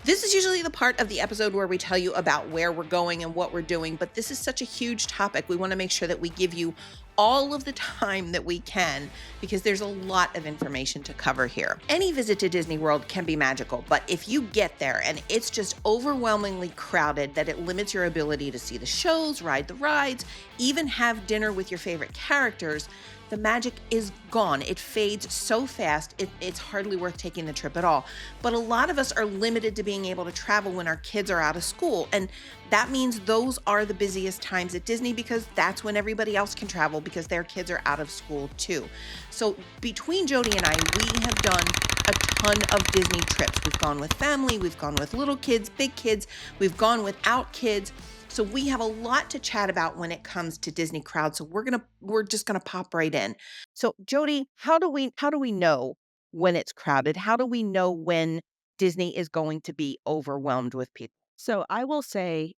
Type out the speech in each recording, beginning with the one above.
This is usually the part of the episode where we tell you about where we're going and what we're doing, but this is such a huge topic. We want to make sure that we give you all of the time that we can because there's a lot of information to cover here. Any visit to Disney World can be magical, but if you get there and it's just overwhelmingly crowded that it limits your ability to see the shows, ride the rides, even have dinner with your favorite characters, the magic is gone. It fades so fast, it's hardly worth taking the trip at all. But a lot of us are limited to being able to travel when our kids are out of school. And that means those are the busiest times at Disney because that's when everybody else can travel because their kids are out of school too. So between Jody and I, we have done a ton of Disney trips. We've gone with family, we've gone with little kids, big kids, we've gone without kids. So we have a lot to chat about when it comes to Disney Crowd. So we're just gonna pop right in. So Jody, how do we know when it's crowded? How do we know when Disney is going to be overwhelmed with people? So I will say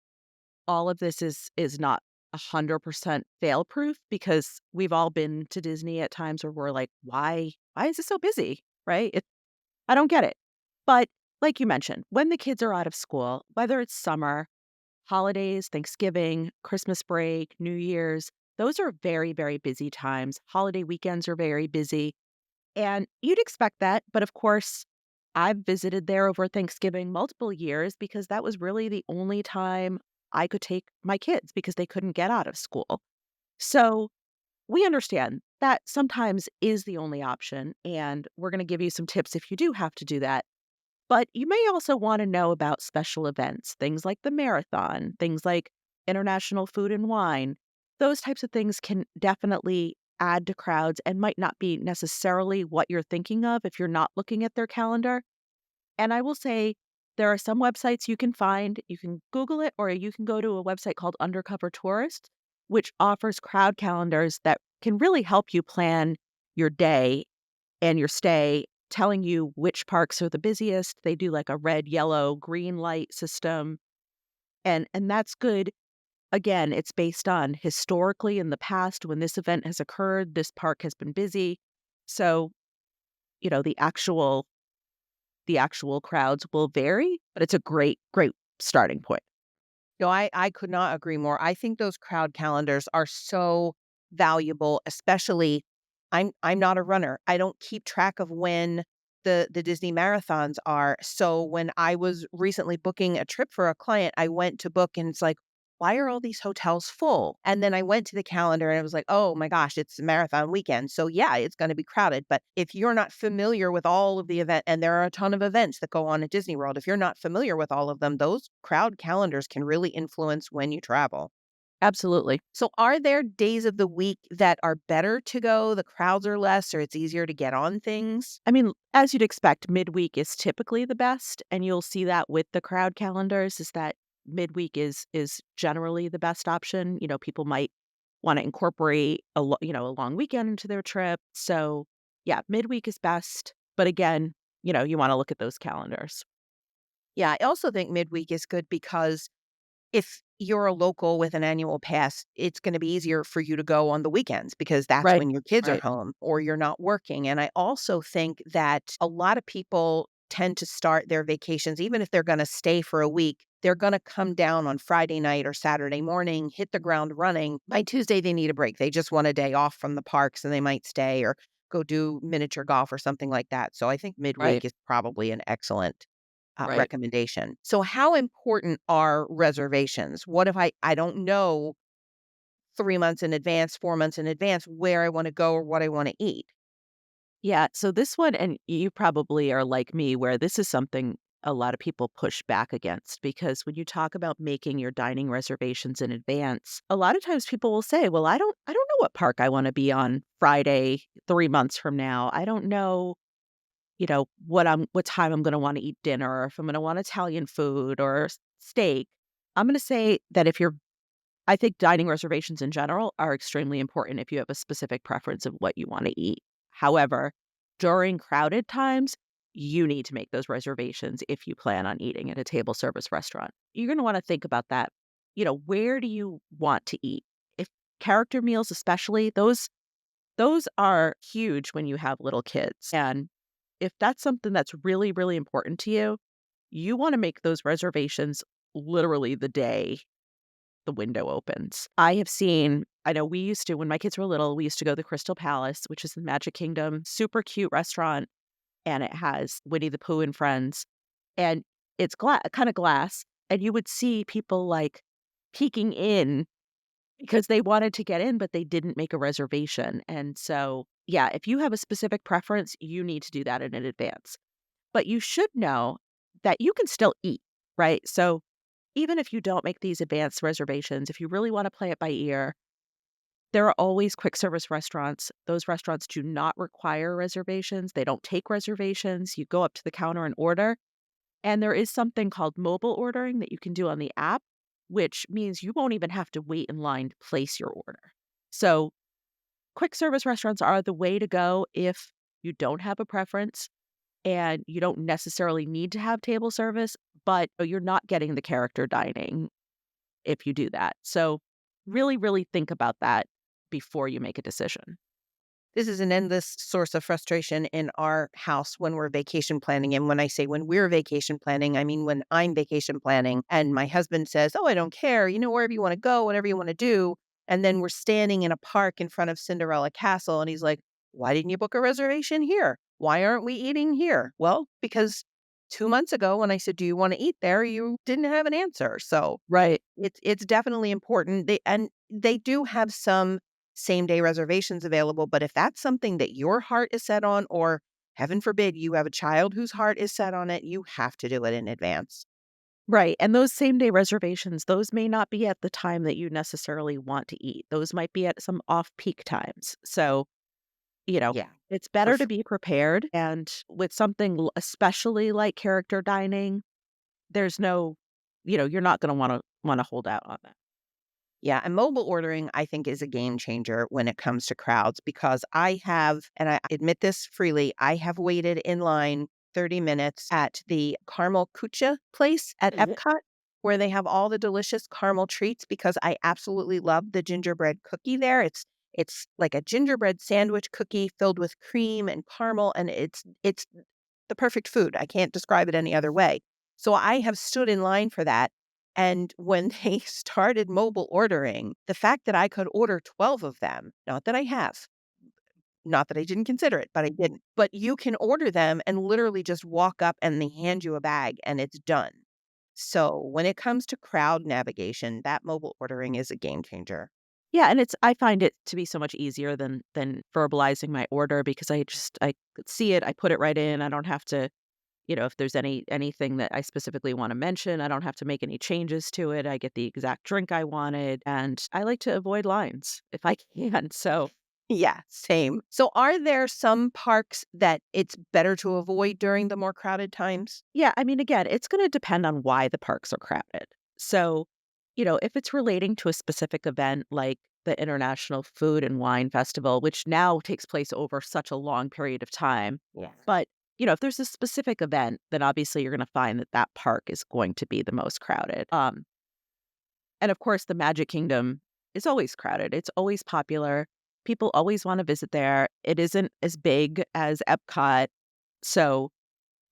all of this is not 100% fail proof because we've all been to Disney at times where we're like, why is it so busy? Right? I don't get it. But like you mentioned, when the kids are out of school, whether it's summer, holidays, Thanksgiving, Christmas break, New Year's, those are very, very busy times. Holiday weekends are very busy. And you'd expect that. But of course, I've visited there over Thanksgiving multiple years because that was really the only time I could take my kids because they couldn't get out of school. So we understand that sometimes is the only option. And we're going to give you some tips if you do have to do that. But you may also want to know about special events, things like the marathon, things like international food and wine. Those types of things can definitely add to crowds and might not be necessarily what you're thinking of if you're not looking at their calendar. And I will say there are some websites you can find, you can Google it, or you can go to a website called Undercover Tourist, which offers crowd calendars that can really help you plan your day and your stay, telling you which parks are the busiest. They do like a red, yellow, green light system. And that's good. Again, it's based on historically in the past when this event has occurred, this park has been busy. So, the actual crowds will vary, but it's a great, great starting point. No, I could not agree more. I think those crowd calendars are so valuable, especially I'm not a runner. I don't keep track of when the Disney marathons are. So when I was recently booking a trip for a client, I went to book and it's like, why are all these hotels full? And then I went to the calendar and it was like, oh my gosh, it's marathon weekend. So yeah, it's going to be crowded. But if you're not familiar with all of the event, and there are a ton of events that go on at Disney World, if you're not familiar with all of them, those crowd calendars can really influence when you travel. Absolutely. So are there days of the week that are better to go? The crowds are less or it's easier to get on things? I mean, as you'd expect, midweek is typically the best, and you'll see that with the crowd calendars is that midweek is generally the best option. People might want to incorporate a long weekend into their trip. So, yeah, midweek is best, but again, you want to look at those calendars. Yeah, I also think midweek is good because if you're a local with an annual pass, it's gonna be easier for you to go on the weekends because that's Right. when your kids are Right. home or you're not working, and I also think that a lot of people tend to start their vacations even if they're gonna stay for a week, they're gonna come down on Friday night or Saturday morning, hit the ground running. By Tuesday, they need a break. They just want a day off from the parks, and they might stay or go do miniature golf or something like that, so I think Right. midweek is probably an excellent Right. recommendation. So how important are reservations? What if I don't know 3 months in advance, 4 months in advance where I wanna go or what I wanna eat? Yeah. So this one, and you probably are like me, where this is something a lot of people push back against because when you talk about making your dining reservations in advance, a lot of times people will say, "Well, I don't know what park I want to be on Friday 3 months from now. I don't know, what time I'm going to want to eat dinner, or if I'm going to want Italian food or steak." I'm going to say that I think dining reservations in general are extremely important if you have a specific preference of what you want to eat. However, during crowded times, you need to make those reservations if you plan on eating at a table service restaurant. You're going to want to think about that. Where do you want to eat? If character meals especially, those are huge when you have little kids. And if that's something that's really, really important to you, you want to make those reservations literally the day the window opens. I know we used to, when my kids were little, we used to go to the Crystal Palace, which is the Magic Kingdom, super cute restaurant, and it has Winnie the Pooh and friends. And it's kind of glass. And you would see people like peeking in because they wanted to get in, but they didn't make a reservation. And so, yeah, if you have a specific preference, you need to do that in advance. But you should know that you can still eat, right? So even if you don't make these advanced reservations, if you really want to play it by ear, there are always quick service restaurants. Those restaurants do not require reservations. They don't take reservations. You go up to the counter and order. And there is something called mobile ordering that you can do on the app, which means you won't even have to wait in line to place your order. So, quick service restaurants are the way to go if you don't have a preference and you don't necessarily need to have table service, but you're not getting the character dining if you do that. So, really, really think about that before you make a decision. This is an endless source of frustration in our house when we're vacation planning. And when I say when we're vacation planning, I mean when I'm vacation planning and my husband says, "Oh, I don't care, wherever you want to go, whatever you want to do." And then we're standing in a park in front of Cinderella Castle. And he's like, "Why didn't you book a reservation here? Why aren't we eating here?" Well, because 2 months ago, when I said, "Do you want to eat there?" you didn't have an answer. So Right. it's definitely important. They do have some same-day reservations available, but if that's something that your heart is set on, or heaven forbid, you have a child whose heart is set on it, you have to do it in advance. Right. And those same day reservations, those may not be at the time that you necessarily want to eat. Those might be at some off peak times. So, Yeah, it's for better to sure. be prepared. And with something especially like character dining, there's no, you're not going to want to hold out on that. Yeah, and mobile ordering, I think, is a game changer when it comes to crowds because I have, and I admit this freely, I have waited in line 30 minutes at the caramel kucha place at Mhm. Epcot where they have all the delicious caramel treats because I absolutely love the gingerbread cookie there. It's like a gingerbread sandwich cookie filled with cream and caramel, and it's the perfect food. I can't describe it any other way. So I have stood in line for that. And when they started mobile ordering, the fact that I could order 12 of them, not that I have, not that I didn't consider it, but I didn't. But you can order them and literally just walk up and they hand you a bag and it's done. So when it comes to crowd navigation, that mobile ordering is a game changer. Yeah, and I find it to be so much easier than verbalizing my order because I could see it, I put it right in. I don't have to, if there's anything that I specifically want to mention, I don't have to make any changes to it. I get the exact drink I wanted, and I like to avoid lines if I can. So, Yeah, same. So are there some parks that it's better to avoid during the more crowded times? yeah, I mean, again, it's going to depend on why the parks are crowded. So, if it's relating to a specific event like the International Food and Wine Festival, which now takes place over such a long period of time, Yeah. but if there's a specific event, then obviously you're going to find that that park is going to be the most crowded. And of course, the Magic Kingdom is always crowded. It's always popular. People always want to visit there. It isn't as big as Epcot. So,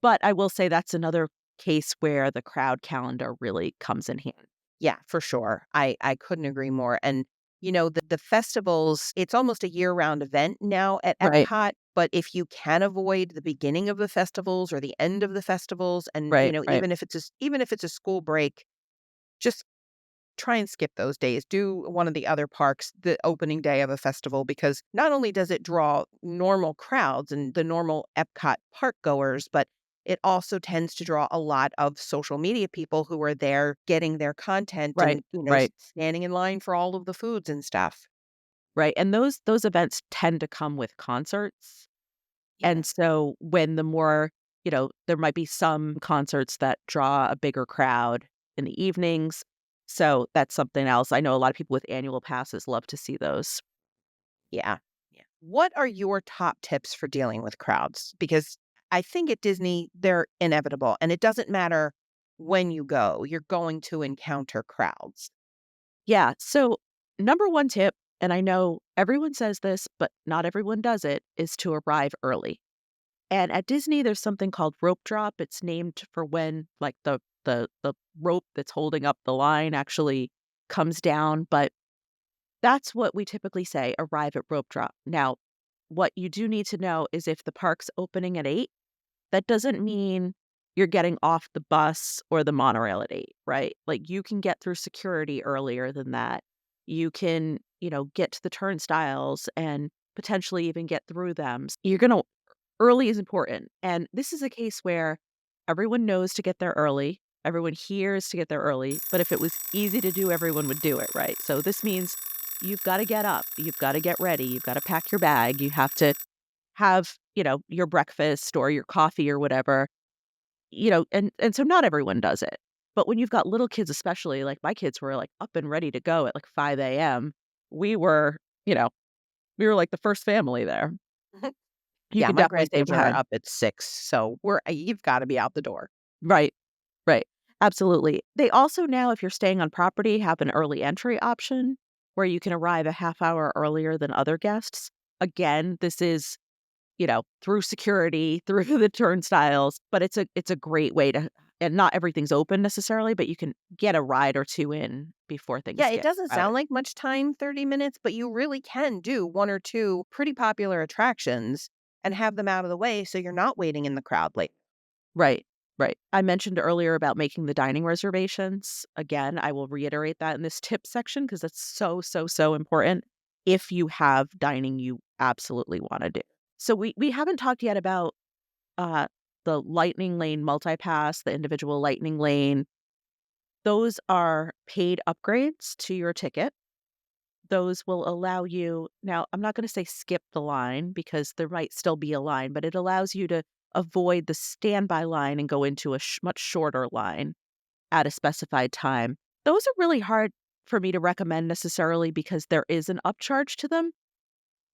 but I will say that's another case where the crowd calendar really comes in hand. Yeah, for sure. I couldn't agree more. And the festivals, it's almost a year-round event now at Right, Epcot, but if you can avoid the beginning of the festivals or the end of the festivals and, right. even if it's a school break, just try and skip those days. Do one of the other parks the opening day of a festival because not only does it draw normal crowds and the normal Epcot park goers, but it also tends to draw a lot of social media people who are there getting their content Right, and, right, standing in line for all of the foods and stuff. right. And those events tend to come with concerts. And Yes. so when the more, there might be some concerts that draw a bigger crowd in the evenings. So that's something else. I know a lot of people with annual passes love to see those. Yeah. Yeah. What are your top tips for dealing with crowds? Because I think at Disney, they're inevitable and it doesn't matter when you go, you're going to encounter crowds. Yeah. So number one tip, and I know everyone says this, but not everyone does it, is to arrive early. And at Disney, there's something called rope drop. It's named for when like the rope that's holding up the line actually comes down, but that's what we typically say, arrive at rope drop. Now, what you do need to know is if the park's opening at 8, that doesn't mean you're getting off the bus or the monorail at 8, right? Like, you can get through security earlier than that. You can, get to the turnstiles and potentially even get through them. You're gonna Early is important, and this is a case where everyone knows to get there early, everyone hears to get there early, but if it was easy to do, everyone would do it, right? So this means you've gotta get up, you've gotta get ready, you've gotta pack your bag, you have to have, your breakfast or your coffee or whatever, and so not everyone does it. But when you've got little kids, especially, like my kids were like up and ready to go at like 5 a.m., we were, you know, we were like the first family there. You Yeah, could my definitely save grandchildren are time. up at 6, so you've gotta be out the door. Right, right. Absolutely. They also now, if you're staying on property, have an early entry option where you can arrive a half hour earlier than other guests. Again, this is, through security, through the turnstiles, but it's a great way to, and not everything's open necessarily, but you can get a ride or 2 in before Yeah, things it get doesn't crowded. sound like much time, 30 minutes, but you really can do 1 or 2 pretty popular attractions and have them out of the way so you're not waiting in the crowd late. Right, right. I mentioned earlier about making the dining reservations. Again, I will reiterate that in this tip section because it's so, so, so important. If you have dining you absolutely want to do. So we haven't talked yet about uh the lightning lane multipass, the individual lightning lane. Those are paid upgrades to your ticket. Those will allow you, now, I'm not going to say skip the line because there might still be a line, but it allows you to avoid the standby line and go into a much shorter line at a specified time. Those are really hard for me to recommend necessarily because there is an upcharge to them.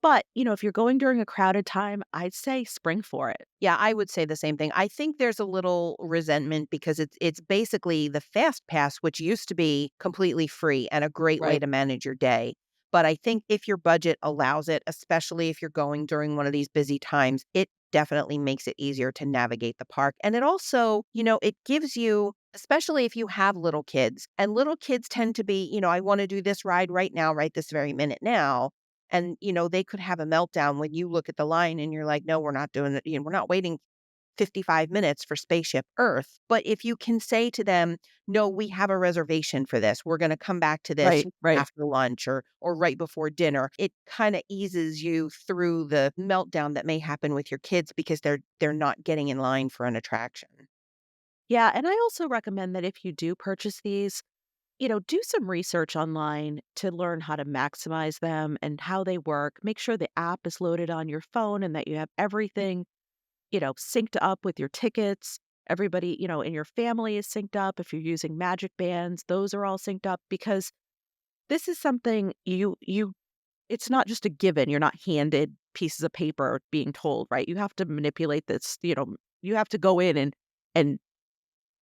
But, if you're going during a crowded time, I'd say spring for it. Yeah, I would say the same thing. I think there's a little resentment because it's basically the fast pass, which used to be completely free and a great way Right. to manage your day. But I think if your budget allows it, especially if you're going during one of these busy times, it definitely makes it easier to navigate the park. And it also, it gives you, especially if you have little kids, and little kids tend to be, I want to do this ride right now, right this very minute now. And, they could have a meltdown when you look at the line and you're like, no, we're not doing it. We're not waiting 55 minutes for Spaceship Earth. But if you can say to them, no, we have a reservation for this. We're going to come back to this Right, right. after lunch or right before dinner. It kind of eases you through the meltdown that may happen with your kids because they're not getting in line for an attraction. Yeah, and I also recommend that if you do purchase these, do some research online to learn how to maximize them and how they work. Make sure the app is loaded on your phone and that you have everything, synced up with your tickets. Everybody, in your family is synced up. If you're using Magic Bands, those are all synced up because this is something it's not just a given. You're not handed pieces of paper being told, right? You have to manipulate this, you have to go in and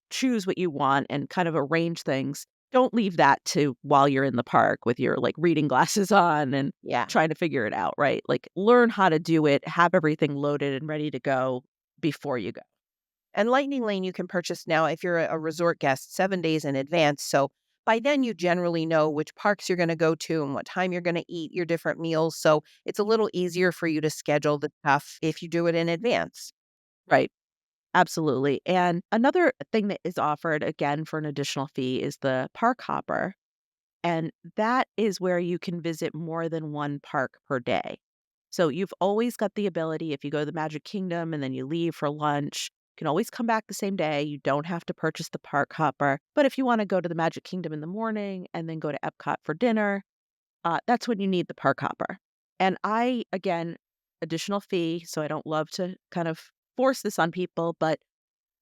choose what you want and kind of arrange things. Don't leave that to while you're in the park with your, like, reading glasses on and Yeah. trying to figure it out, right? Like, learn how to do it, have everything loaded and ready to go before you go. And Lightning Lane you can purchase now if you're a resort guest 7 days in advance. So by then you generally know which parks you're going to go to and what time you're going to eat your different meals. So it's a little easier for you to schedule the stuff if you do it in advance. Right. Absolutely. And another thing that is offered, again, for an additional fee is the park hopper. And that is where you can visit more than one park per day. So you've always got the ability, if you go to the Magic Kingdom and then you leave for lunch, you can always come back the same day. You don't have to purchase the park hopper. But if you want to go to the Magic Kingdom in the morning and then go to Epcot for dinner, that's when you need the park hopper. And again, additional fee. So I don't love to kind of force this on people, but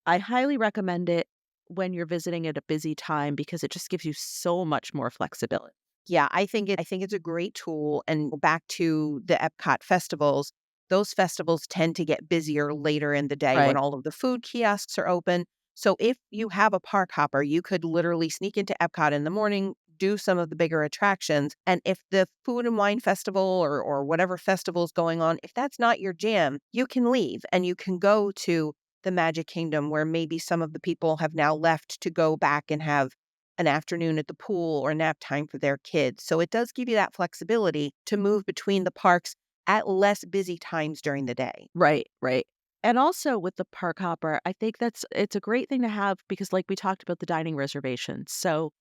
I highly recommend it when you're visiting at a busy time because it just gives you so much more flexibility. Yeah, I think it's a great tool. And back to the Epcot festivals, those festivals tend to get busier later in the day when Right. all of the food kiosks are open. So if you have a park hopper, you could literally sneak into Epcot in the morning, do some of the bigger attractions. And if the food and wine festival or whatever festival is going on, if that's not your jam, you can leave and you can go to the Magic Kingdom where maybe some of the people have now left to go back and have an afternoon at the pool or nap time for their kids. So it does give you that flexibility to move between the parks at less busy times during the day. Right, right. And also with the park hopper, I think it's a great thing to have because like we talked about the dining reservations. So,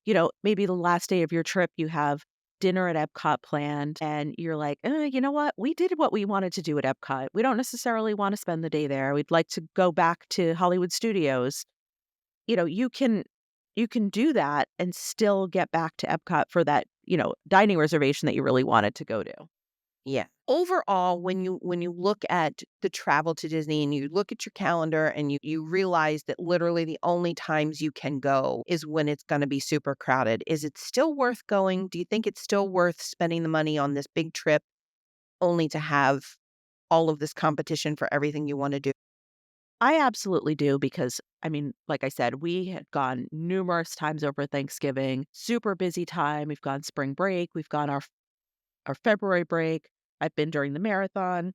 maybe the last day of your trip you have dinner at Epcot planned and you're like, you know what? We did what we wanted to do at Epcot. We don't necessarily want to spend the day there. We'd like to go back to Hollywood Studios. You know, you can do that and still get back to Epcot for that, dining reservation that you really wanted to go to. Yeah. Overall, when you look at the travel to Disney and you look at your calendar and you realize that literally the only times you can go is when it's going to be super crowded, is it still worth going? Do you think it's still worth spending the money on this big trip only to have all of this competition for everything you want to do? I absolutely do because, I mean, like I said, we had gone numerous times over Thanksgiving, super busy time. We've gone spring break, we've gone our February break. I've been during the marathon.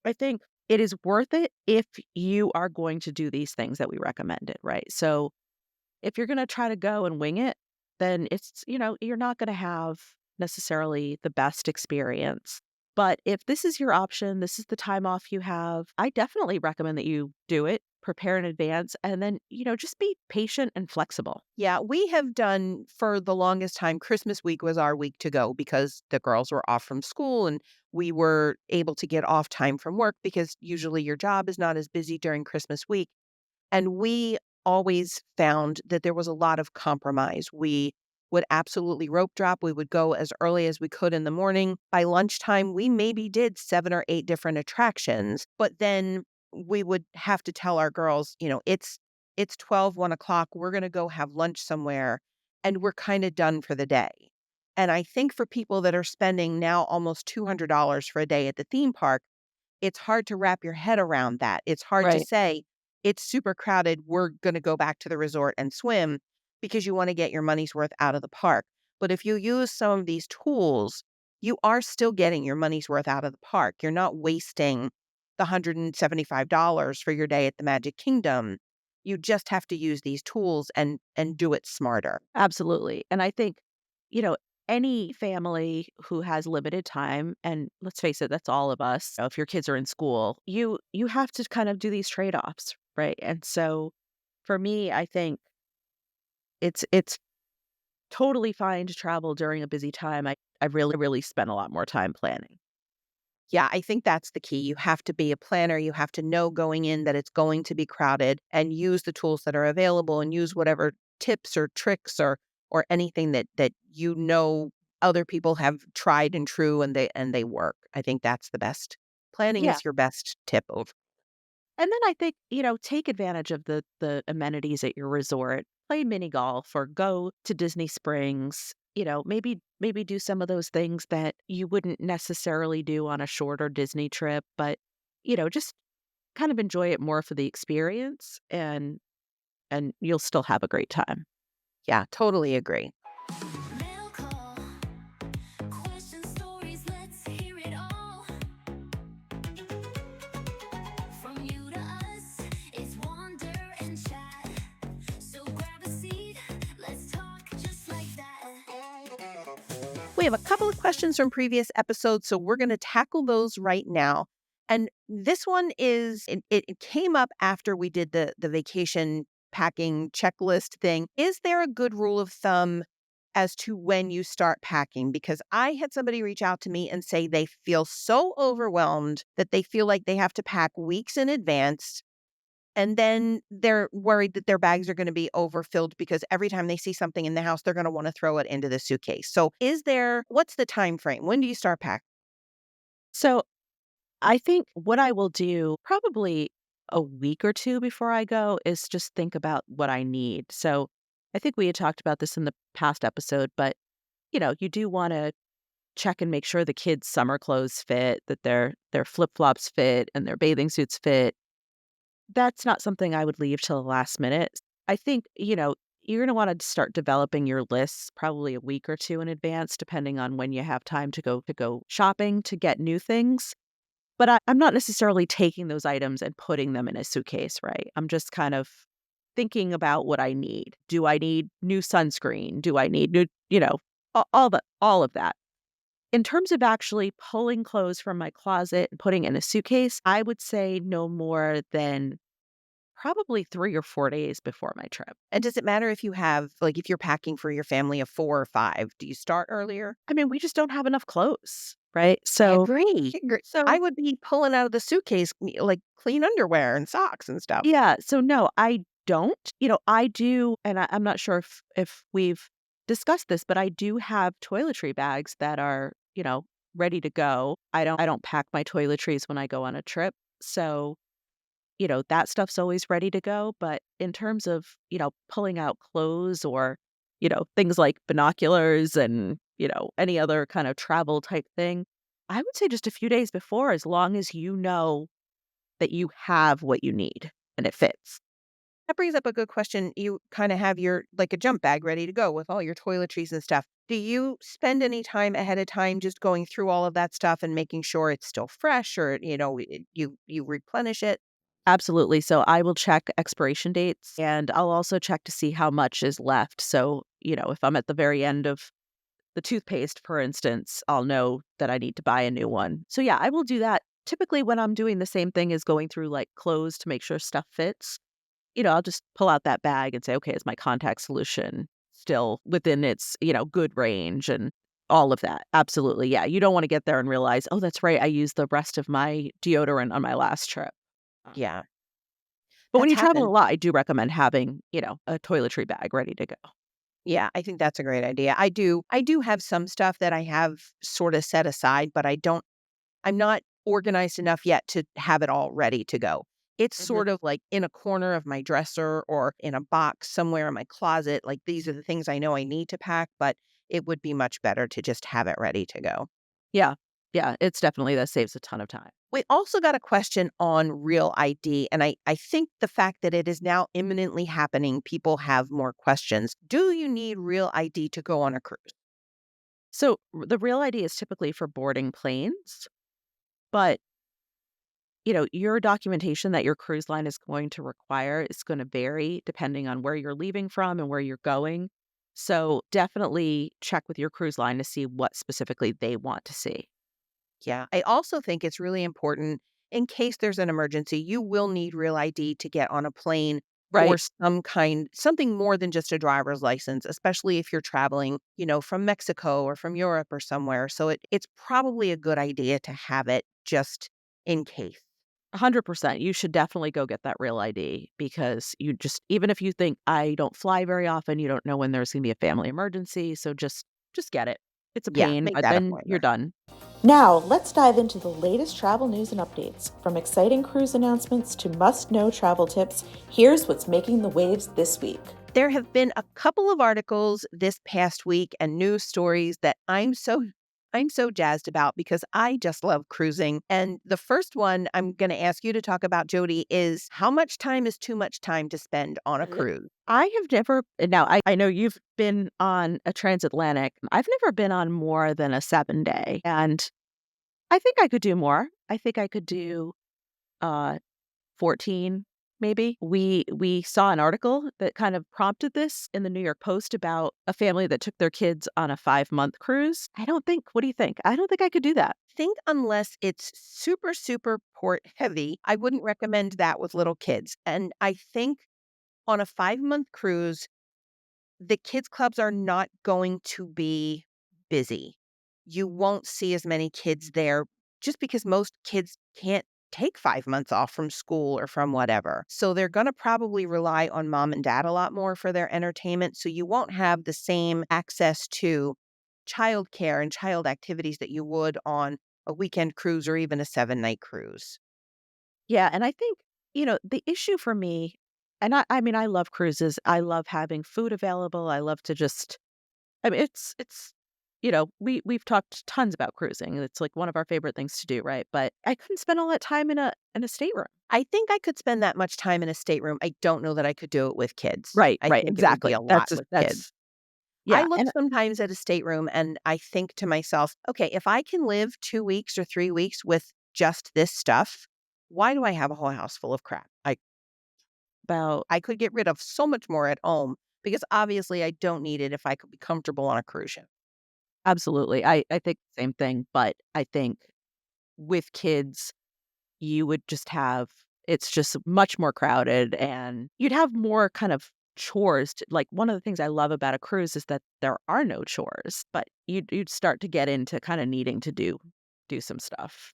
I think it is worth it if you are going to do these things that we recommended, right? So if you're going to try to go and wing it, then you're not going to have necessarily the best experience. But if this is your option, this is the time off you have, I definitely recommend that you do it, prepare in advance, and then, just be patient and flexible. Yeah, we have done for the longest time. Christmas week was our week to go because the girls were off from school and we were able to get off time from work because usually your job is not as busy during Christmas week. And we always found that there was a lot of compromise. We would absolutely rope drop. We would go as early as we could in the morning. By lunchtime, we maybe did 7 or 8 different attractions, but then we would have to tell our girls, it's 12, 1 o'clock. We're going to go have lunch somewhere and we're kind of done for the day. And I think for people that are spending now almost $200 for a day at the theme park, it's hard to wrap your head around that. It's hard to Right. say, it's super crowded, we're gonna go back to the resort and swim because you wanna get your money's worth out of the park. But if you use some of these tools, you are still getting your money's worth out of the park. You're not wasting the $175 for your day at the Magic Kingdom. You just have to use these tools and do it smarter. Absolutely. And I think, you know, any family who has limited time, and let's face it, that's all of us. If your kids are in school, you have to kind of do these trade-offs, right? And so for me, I think it's totally fine to travel during a busy time. I really spent a lot more time planning. Yeah, I think that's the key. You have to be a planner. You have to know going in that it's going to be crowded and use the tools that are available and use whatever tips or tricks or anything that other people have tried and true and they work. I think that's the best. Planning Yeah. is your best tip over. And then I think, take advantage of the amenities at your resort. Play mini golf or go to Disney Springs. Maybe do some of those things that you wouldn't necessarily do on a shorter Disney trip, but just kind of enjoy it more for the experience and you'll still have a great time. Yeah, totally agree. Mail call, question stories, let's hear it all. From you to us, it's wonder and chat. So grab a seat, let's talk just like that. We have a couple of questions from previous episodes, so we're going to tackle those right now. And this one it came up after we did the vacation packing checklist thing. Is there a good rule of thumb as to when you start packing? Because I had somebody reach out to me and say they feel so overwhelmed that they feel like they have to pack weeks in advance. And then they're worried that their bags are going to be overfilled because every time they see something in the house, they're going to want to throw it into the suitcase. So what's the time frame? When do you start packing? So I think what I will do probably a week or two before I go is just think about what I need. So I think we had talked about this in the past episode, but you do want to check and make sure the kids' summer clothes fit, that their flip-flops fit and their bathing suits fit. That's not something I would leave till the last minute. I think, you're going to want to start developing your lists probably a week or two in advance, depending on when you have time to go shopping to get new things. But I'm not necessarily taking those items and putting them in a suitcase, right? I'm just kind of thinking about what I need. Do I need new sunscreen? Do I need new, all of that. In terms of actually pulling clothes from my closet and putting in a suitcase, I would say no more than probably 3 or 4 days before my trip. And does it matter if you have, like, if you're packing for your family of 4 or 5, do you start earlier? I mean, we just don't have enough clothes, right? I So agree. I so would be pulling out of the suitcase, like, clean underwear and socks and stuff. yeah, so no, I don't. I do, and I'm not sure if we've discussed this, but I do have toiletry bags that are, ready to go. I don't pack my toiletries when I go on a trip. So, that stuff's always ready to go. But in terms of, pulling out clothes or, things like binoculars and, any other kind of travel type thing, I would say just a few days before, as long as you know that you have what you need and it fits. That brings up a good question. You kinda have your like, a jump bag ready to go with all your toiletries and stuff. Do you spend any time ahead of time just going through all of that stuff and making sure it's still fresh or, you replenish it? Absolutely. So I will check expiration dates and I'll also check to see how much is left. So, if I'm at the very end of the toothpaste, for instance, I'll know that I need to buy a new one. So, yeah, I will do that. Typically, when I'm doing the same thing as going through like clothes to make sure stuff fits, I'll just pull out that bag and say, okay, is my contact solution still within its, good range and all of that? Absolutely. Yeah. You don't want to get there and realize, oh, that's right. I used the rest of my deodorant on my last trip. Yeah, But when that's you travel a happened. lot, I do recommend having, a toiletry bag ready to go. Yeah, I think that's a great idea. I do have some stuff that I have sorta set aside, but I'm not organized enough yet to have it all ready to go. It's Mhm. sort of like in a corner of my dresser or in a box somewhere in my closet. Like these are the things I know I need to pack, but it would be much better to just have it ready to go. Yeah. Yeah. It's definitely that saves a ton of time. We also got a question on Real ID, and I think the fact that it is now imminently happening, people have more questions. Do you need Real ID to go on a cruise? So the real ID is typically for boarding planes, but your documentation that your cruise line is going to require is going to vary depending on where you're leaving from and where you're going. So definitely check with your cruise line to see what specifically they want to see. Yeah. I also think it's really important in case there's an emergency, you will need Real ID to get on a plane or Right. something more than just a driver's license, especially if you're traveling, from Mexico or from Europe or somewhere. So it's probably a good idea to have it just in case. 100%. You should definitely go get that real ID because even if you think I don't fly very often, you don't know when there's going to be a family emergency. So just get it. It's a Yeah, pain, make but that then you're appointment. done. Now, let's dive into the latest travel news and updates. From exciting cruise announcements to must know travel tips, here's what's making the waves this week. There have been a couple of articles this past week and news stories that I'm so jazzed about because I just love cruising. And the first one I'm going to ask you to talk about, Jody, is how much time is too much time to spend on a cruise? I have never, now I know you've been on a transatlantic. I've never been on more than a 7 day. And I think I could do more. I think I could do uh 14 maybe. We saw an article that kind of prompted this in the New York Post about a family that took their kids on a 5-month cruise. What do you think? I don't think I could do that. Think unless it's super, super port heavy, I wouldn't recommend that with little kids. And I think on a 5-month cruise, the kids clubs are not going to be busy. You won't see as many kids there just because most kids can't take 5 months off from school or from whatever. So they're going to probably rely on mom and dad a lot more for their entertainment. So you won't have the same access to childcare and child activities that you would on a weekend cruise or even a 7-night cruise. Yeah, and I think, the issue for me, and I mean I love cruises. I love having food available. I love to just I mean it's we've talked tons about cruising. It's like one of our favorite things to do, right? But I couldn't spend all that time in a stateroom. I think I could spend that much time in a stateroom. I don't know that I could do it with kids. Right, I right, think it would be exactly. a lot with kids. That's I yeah, look and sometimes at a stateroom and I think to myself, okay, if I can live 2 weeks or 3 weeks with just this stuff, why do I have a whole house full of crap? about I could get rid of so much more at home because obviously I don't need it if I could be comfortable on a cruise ship. absolutely. I think the same thing, but I think with kids, you would just have it's just much more crowded and you'd have more kind of chores like one of the things I love about a cruise is that there are no chores, but you'd start to get into kind of needing to do some stuff.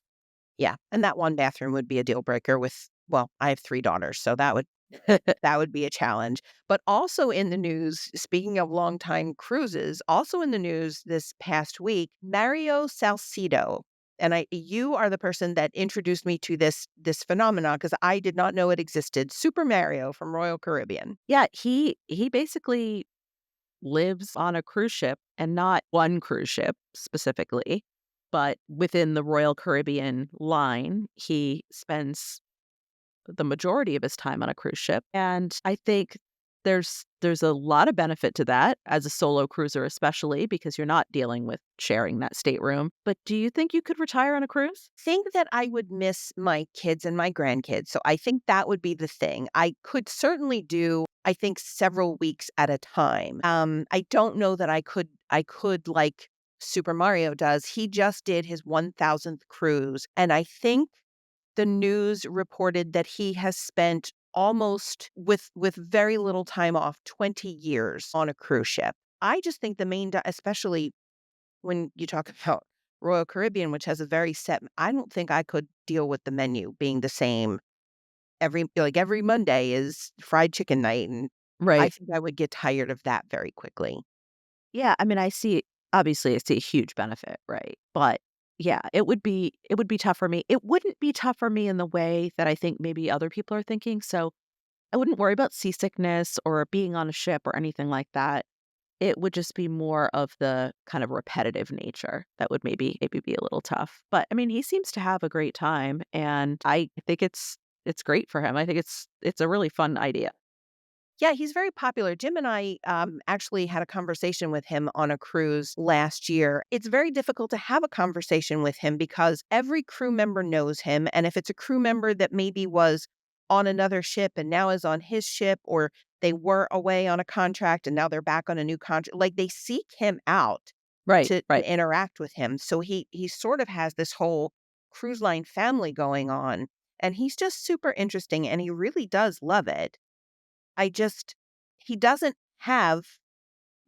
Yeah, and that one bathroom would be a deal breaker with well, I have 3 daughters, so that would be a challenge. But also in the news, speaking of long-time cruises, also in the news this past week, Mario Salcido, and you are the person that introduced me to this phenomenon because I did not know it existed. Super Mario from Royal Caribbean. Yeah, he basically lives on a cruise ship and not one cruise ship specifically, but within the Royal Caribbean line, he spends the majority of his time on a cruise ship. And I think there's a lot of benefit to that as a solo cruiser, especially because you're not dealing with sharing that stateroom. But do you think you could retire on a cruise? Think that I would miss my kids and my grandkids. So I think that would be the thing. I could certainly do, I think, several weeks at a time. I don't know that I could like Super Mario does. He just did his 1000th cruise. And I think the news reported that he has spent almost with very little time off 20 years on a cruise ship. I just think the especially when you talk about Royal Caribbean, which has a very set I don't think I could deal with the menu being the same every Monday is fried chicken night, and I Right. think I would get tired of that very quickly. Yeah, I mean, obviously I see a huge benefit, right? But yeah, it would be tough for me. It wouldn't be tough for me in the way that I think maybe other people are thinking. So I wouldn't worry about seasickness or being on a ship or anything like that. It would just be more of the kind of repetitive nature that would maybe be a little tough. But I mean, he seems to have a great time and I think it's great for him. I think it's a really fun idea. Yeah, he's very popular. Jim and I actually had a conversation with him on a cruise last year. It's very difficult to have a conversation with him because every crew member knows him. And if it's a crew member that maybe was on another ship and now is on his ship, or they were away on a contract and now they're back on a new contract, like they seek him out Right, to right. interact with him. So he sort of has this whole cruise line family going on. And he's just super interesting and he really does love it. I just he doesn't have,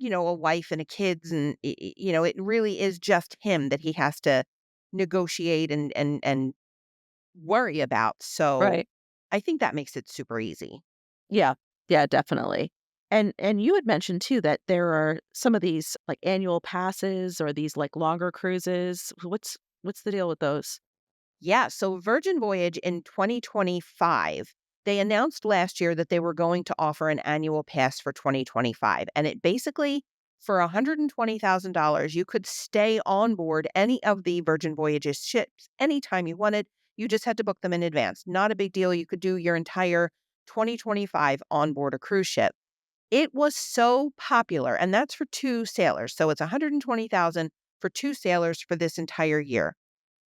a wife and a kids and it really is just him that he has to negotiate and worry about. So Right. I think that makes it super easy. Yeah. Yeah, definitely. And you had mentioned too that there are some of these like annual passes or these like longer cruises. What's the deal with those? Yeah, so Virgin Voyage in 2025, they announced last year that they were going to offer an annual pass for 2025. And it basically, for $120,000, you could stay on board any of the Virgin Voyages ships anytime you wanted. You just had to book them in advance. Not a big deal. You could do your entire 2025 on board a cruise ship. It was so popular, and that's for two sailors. So it's 120,000 for two sailors for this entire year.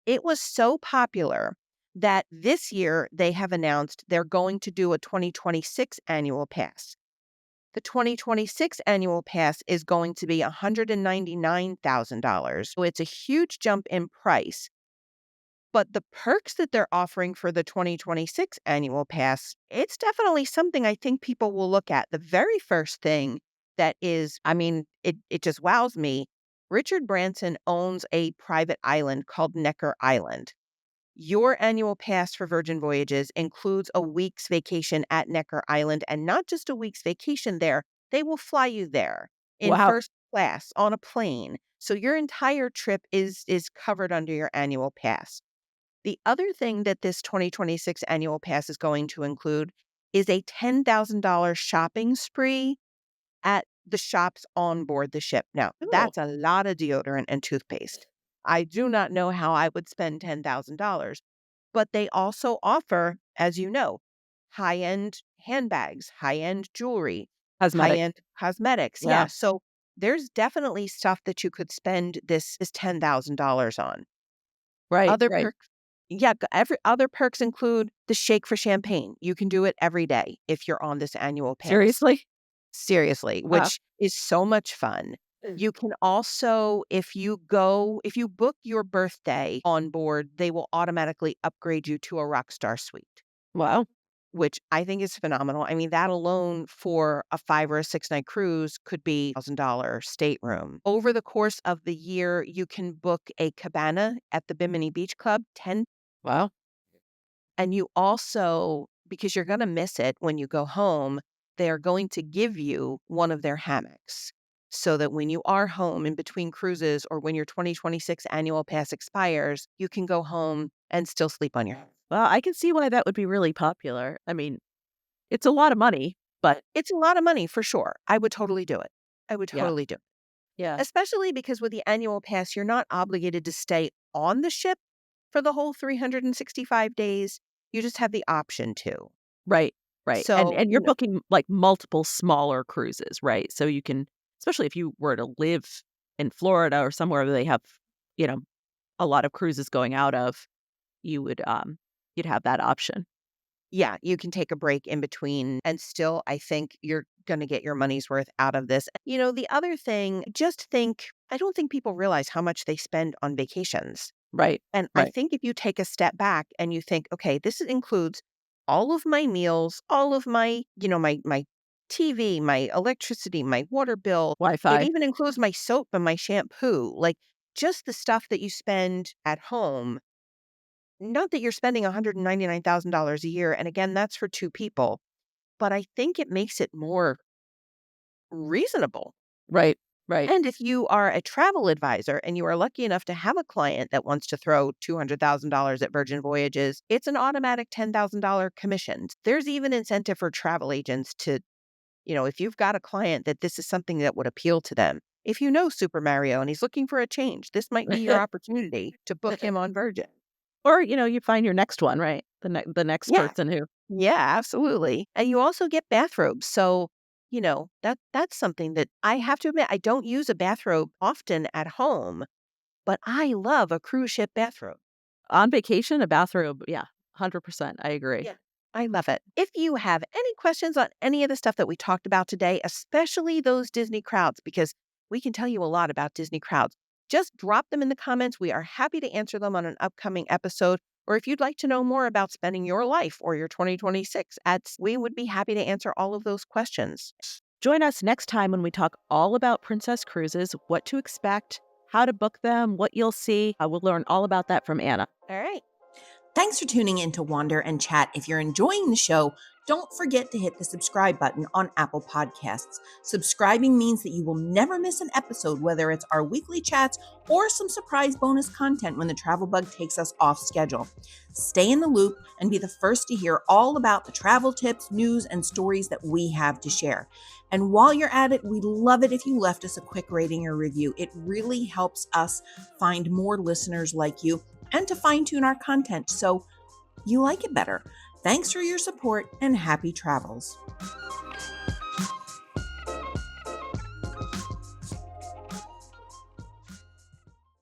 It was so popular that this year they have announced they're going to do a 2026 annual pass. The 2026 annual pass is going to be $199,000. So it's a huge jump in price. But the perks that they're offering for the 2026 annual pass, it's definitely something I think people will look at. The very first thing that is, I mean, it just wows me. Richard Branson owns a private island called Necker Island. Your annual pass for Virgin Voyages includes a week's vacation at Necker Island, and not just a week's vacation there. They will fly you there in Wow. first class on a plane. So your entire trip is covered under your annual pass. The other thing that this 2026 annual pass is going to include is a $10,000 shopping spree at the shops on board the ship. Now, Ooh. that's a lot of deodorant and toothpaste. I do not know how I would spend $10,000, but they also offer, as you know, high-end handbags, high-end jewelry, Cosmetic. high-end cosmetics. Yeah. Yeah. So there's definitely stuff that you could spend this $10,000 on. Right. Other Right. perks, yeah, every other perks include the shake for champagne. You can do it every day if you're on this annual pass. Seriously? Seriously, Wow. which is so much fun. Mm. You can also, if you book your birthday on board, they will automatically upgrade you to a Rockstar suite, Wow. which I think is phenomenal. I mean, that alone for a 5 or a 6-night cruise could be $1,000 stateroom. Over the course of the year, you can book a cabana at the Bimini Beach Club, 10. Wow. And you also, because you're going to miss it when you go home, they're going to give you one of their hammocks so that when you are home in between cruises or when your 2026 annual pass expires, you can go home and still sleep on your hammock. Well, I can see why that would be really popular. I mean, it's a lot of money, but It's a lot of money for sure. I would totally do it. I would yeah. totally do it. Yeah. Especially because with the annual pass, you're not obligated to stay on the ship for the whole 365 days. You just have the option to. Right. Right. And So, you're booking like multiple smaller cruises, right? So you can, especially if you were to live in Florida or somewhere where they have, you know, a lot of cruises going out of, you would you'd have that option. yeah, you can take a break in between and still, I think you're going to get your money's worth out of this. The other thing, I don't think people realize how much they spend on vacations. Right. And I Right. think if you take a step back and you think, okay, this includes all of my meals, all of my, my TV, my electricity, my water bill. It Wi-Fi. even includes my soap and my shampoo, like just the stuff that you spend at home. Not that you're spending $199,000 a year. And again, that's for two people, but I think it makes it more reasonable. Right. Right. And if you are a travel advisor and you are lucky enough to have a client that wants to throw $200,000 at Virgin Voyages, it's an automatic $10,000 commission. There's even incentive for travel agents to, if you've got a client that this is something that would appeal to them. If you know Super Mario and he's looking for a change, this might be your opportunity to book him on Virgin. Or, you find your next one, right? The next Yeah. person who. Yeah, absolutely. And you also get bathrobes. So, that's something that I have to admit, I don't use a bathrobe often at home, but I love a cruise ship bathrobe. On vacation, a bathrobe, yeah, 100%. I agree. Yeah. I love it. If you have any questions on any of the stuff that we talked about today, especially those Disney crowds, because we can tell you a lot about Disney crowds, just drop them in the comments. We are happy to answer them on an upcoming episode. Or if you'd like to know more about spending your life or your 2026 ads, we would be happy to answer all of those questions. Join us next time when we talk all about Princess Cruises, what to expect, how to book them, what you'll see. We'll learn all about that from Anna. All right. Thanks for tuning in to Wander and Chat. If you're enjoying the show, don't forget to hit the subscribe button on Apple Podcasts. Subscribing means that you will never miss an episode, whether it's our weekly chats or some surprise bonus content when the travel bug takes us off schedule. Stay in the loop and be the first to hear all about the travel tips, news, and stories that we have to share. And while you're at it, we'd love it if you left us a quick rating or review. It really helps us find more listeners like you and to fine-tune our content so you like it better. Thanks for your support and happy travels.